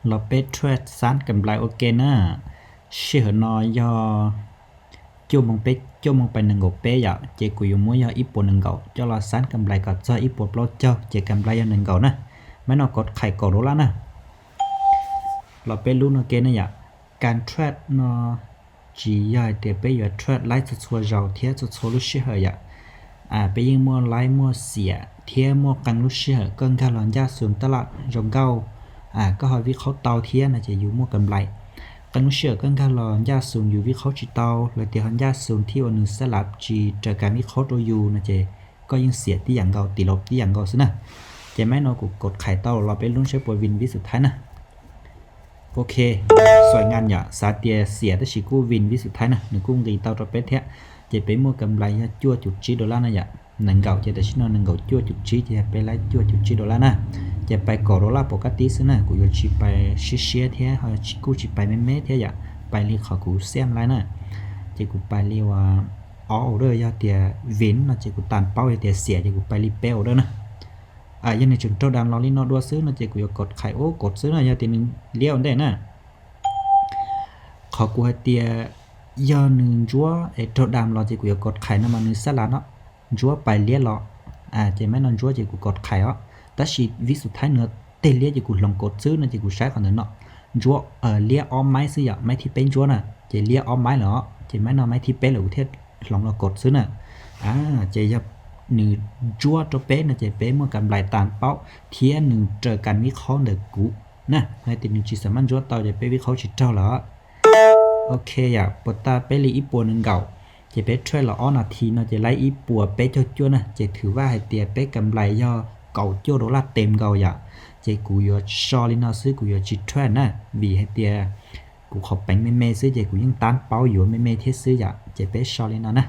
เราไปเทรดสารกำไรโอเคนะเชื่อนอยอจุ่มมองไป1กเปยะเจกุยมัวยออีป1เก่าเจ้าละสารกำไรก็จะอีปโปรเจ้าเจกำไร1เก่านะไม่นอกดไข่ก่อโดละนะเราไปรู้โอเคนะยะการเทรดนอจียาเตไปอยู่เทรดไลท์ชัวๆเราเทียชัวๆรู้ชื่อยะไปยิงมัวไลท์มัวเสียเทียมัวกังรู้ชื่อก็การหลังยาสูงตลาดจงเก่าก็หอยวิเคราะห์เตาเทียนะจะอยู่มัวกำไรกันรู้ชื่อก็การหลังยาสูงอยู่วิเคราะห์จิตเตาเลยเตียหันยาสูงที่วันนึงสลับจีจากการวิเคราะห์ตัวอยู่นะเจก็ยังเสียที่อย่างเก่าติลบที่อย่างเก่าซะนะเจไม่นอกดไข่เต้าเราไปลุ้นใช้ปวยวินวิสุดท้ายนะโอเคสวยงามอย่าสาเตียเสียแต่สิกู้วินวิสุดท้ายนะนึกุ้งดีเต้าตัวเป็ดเทะจะไปมัวกำไรจั่วจุดจีดอลลาร์นะอย่า1เก่าจะได้ชิโน1เก่าจั่วจุดจีจะไปไล่จั่วจุดจีดอลลาร์นะจะไปก่อดอลลาร์ปกติซะนะกูอยู่ชิไปชิเชียเทะเฮาชิกูชิไปแม่ๆเทะอย่าไปลีขอกูเสียมไลนะจะกูไปลีว่าออเดอร์ยาเตียวินนะจะกูตานเป้าเตียเสียจะกูไปลีเป้อเด้อนะยังในจุดโตดามลอลินอดัวซื้อนะจะกูกดไข่โอกดซื้อนะยาตีนึงเลี้ยวได้นะขอกูให้เตียยอนึงจัวโตดามลอจะกูกดไข่นะมันนึงสลัดเนาะจัวไปเลี้ยลอจะไม่นอนจัวจะกูกดไข่แต่ชีวิสุดท้ายเนื้อเตเลี้ยจะกูลองกดซื้อนะจะกูใช้คนนั้นเนาะจัวเลี้ยอ้อมไม้ซื้ออย่าไม่ที่เป็นจัวน่ะจะเลี้ยอ้อมไม้เหรอจะไม่นอนไม้ที่เป็นหรือเทศลองเรากดซื้อน่ะจะยับนึจัวตัวเป๊ะนะจะเป๊ะเมื่อกำไรตามเป้าเทียนึงเจอกันวิเคราะห์เด็กกูนะในตินึงจิสามันจัวต่อจะไปวิเคราะห์จิตเจ้าเหรอโอเคอย่าปตาไปลีอีปัวนึงเก่าจะไปช่วยเราอ้อนาทีเนาะจะไล่อีปัวเป๊ะจั่วๆนะจะถือว่าให้เตียเป๊ะกำไรย่อเก่าจั่วดอลลาร์เต็มเก่าอย่าจะกูยอชอลินาซื้อกูยอจิตแทรนะวีให้เตียกูขอแป้งแม่ๆซื้อจะกูยังตานเป้าอยู่แม่ๆเทซื้ออย่าจะไปชอลินานะ